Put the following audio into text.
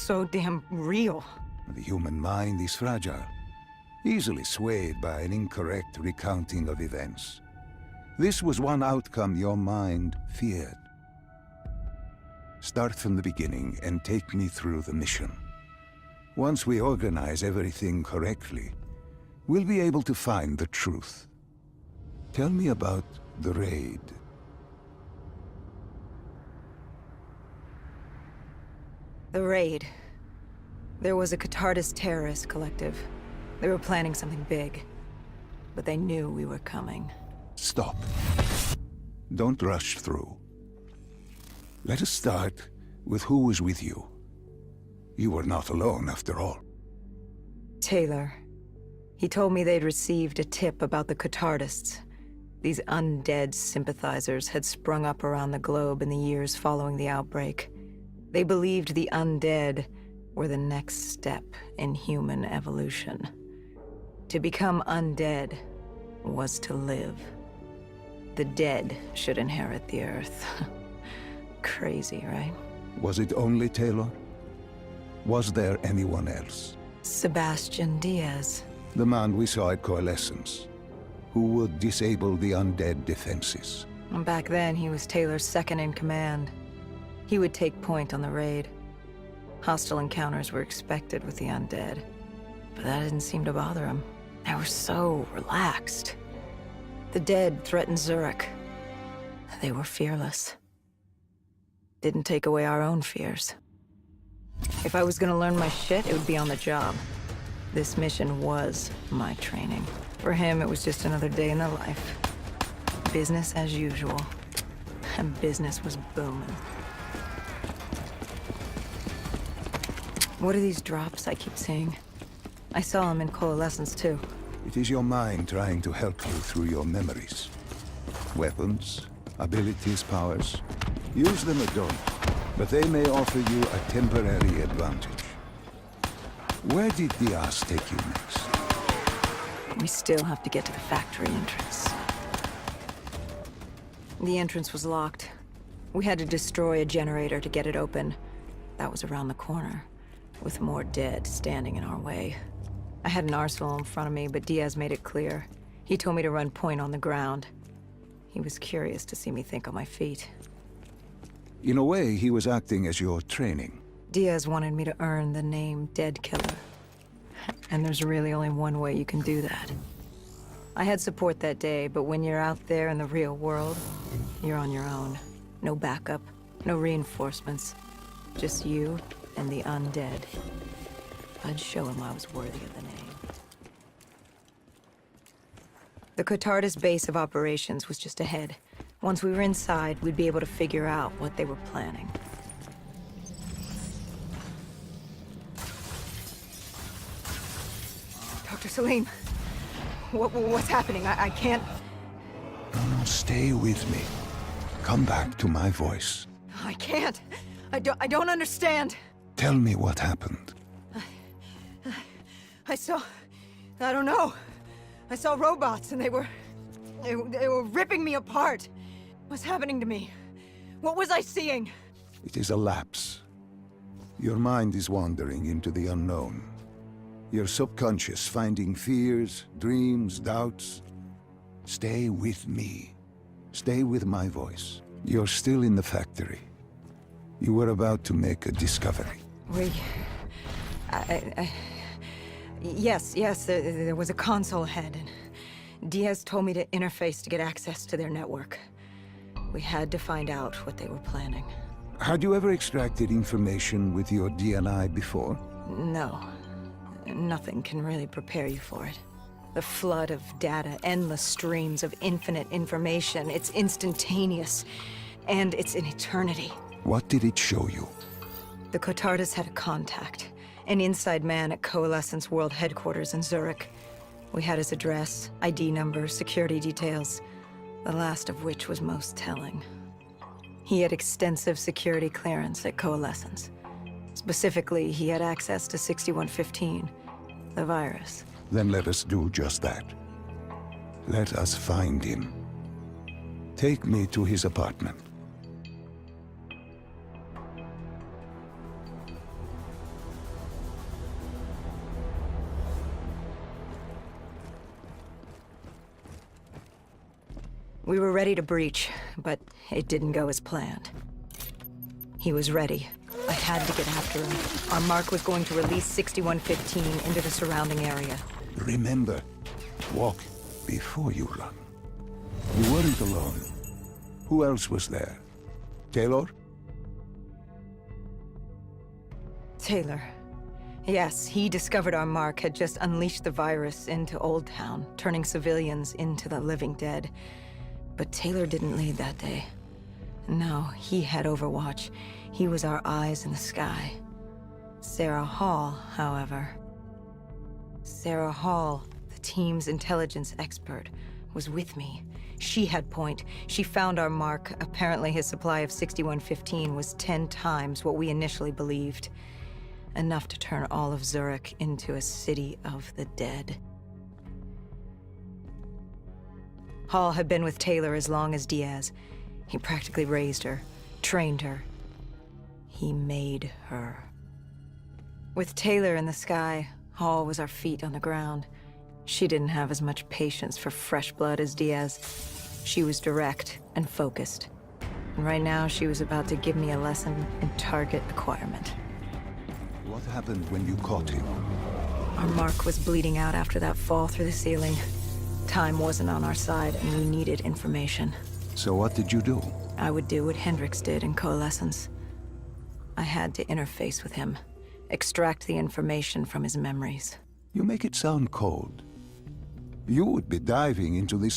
so damn real. The human mind is fragile, easily swayed by an incorrect recounting of events. This was one outcome your mind feared. Start from the beginning and take me through the mission. Once we organize everything correctly, we'll be able to find the truth. Tell me about the raid. The raid. There was a Catardist terrorist collective. They were planning something big, but they knew we were coming. Stop. Don't rush through. Let us start with who was with you. You were not alone, after all. Taylor. He told me they'd received a tip about the Catardists. These undead sympathizers had sprung up around the globe in the years following the outbreak. They believed the undead were the next step in human evolution. To become undead was to live. The dead should inherit the Earth. Crazy, right? Was it only Taylor? Was there anyone else? Sebastian Diaz. The man we saw at Coalescence, who would disable the undead defenses. And back then, he was Taylor's second in command. He would take point on the raid. Hostile encounters were expected with the undead, but that didn't seem to bother him. They were so relaxed. The dead threatened Zurich. They were fearless. Didn't take away our own fears. If I was gonna learn my shit, it would be on the job. This mission was my training. For him, it was just another day in the life. Business as usual. And business was booming. What are these drops I keep seeing? I saw them in Coalescence, too. It is your mind trying to help you through your memories. Weapons, abilities, powers. Use them or don't, but they may offer you a temporary advantage. Where did Diaz take you next? We still have to get to the factory entrance. The entrance was locked. We had to destroy a generator to get it open. That was around the corner, with more dead standing in our way. I had an arsenal in front of me, but Diaz made it clear. He told me to run point on the ground. He was curious to see me think on my feet. In a way, he was acting as your training. Diaz wanted me to earn the name Dead Killer. And there's really only one way you can do that. I had support that day, but when you're out there in the real world, you're on your own. No backup, no reinforcements. Just you and the undead. I'd show him I was worthy of the name. The Catardist base of operations was just ahead. Once we were inside, we'd be able to figure out what they were planning. Dr. Salim, what's happening? I can't... No, stay with me. Come back to my voice. I can't. I don't understand. Tell me what happened. I don't know. I saw robots and they were ripping me apart. What's happening to me? What was I seeing? It is a lapse. Your mind is wandering into the unknown. Your subconscious finding fears, dreams, doubts. Stay with me. Stay with my voice. You're still in the factory. You were about to make a discovery. Yes, there was a console ahead, and Diaz told me to interface to get access to their network. We had to find out what they were planning. Had you ever extracted information with your DNI before? No. Nothing can really prepare you for it. The flood of data, endless streams of infinite information, it's instantaneous, and it's an eternity. What did it show you? The Catardist had a contact, an inside man at Coalescence World Headquarters in Zurich. We had his address, ID number, security details, the last of which was most telling. He had extensive security clearance at Coalescence. Specifically, he had access to 6115, the virus. Then let us do just that. Let us find him. Take me to his apartment. We were ready to breach, but it didn't go as planned. He was ready. I had to get after him. Our mark was going to release 6115 into the surrounding area. Remember, walk before you run. You weren't alone. Who else was there? Taylor? Taylor. Yes, he discovered our mark had just unleashed the virus into Old Town, turning civilians into the living dead. But Taylor didn't lead that day. No, he had Overwatch. He was our eyes in the sky. Sarah Hall, however. Sarah Hall, the team's intelligence expert, was with me. She had point. She found our mark. Apparently his supply of 6115 was 10 times what we initially believed. Enough to turn all of Zurich into a city of the dead. Hall had been with Taylor as long as Diaz. He practically raised her, trained her. He made her. With Taylor in the sky, Hall was our feet on the ground. She didn't have as much patience for fresh blood as Diaz. She was direct and focused. And right now, she was about to give me a lesson in target acquirement. What happened when you caught him? Our mark was bleeding out after that fall through the ceiling. Time wasn't on our side, and we needed information. So what did you do? I would do what Hendricks did in Coalescence. I had to interface with him, extract the information from his memories. You make it sound cold. You would be diving into this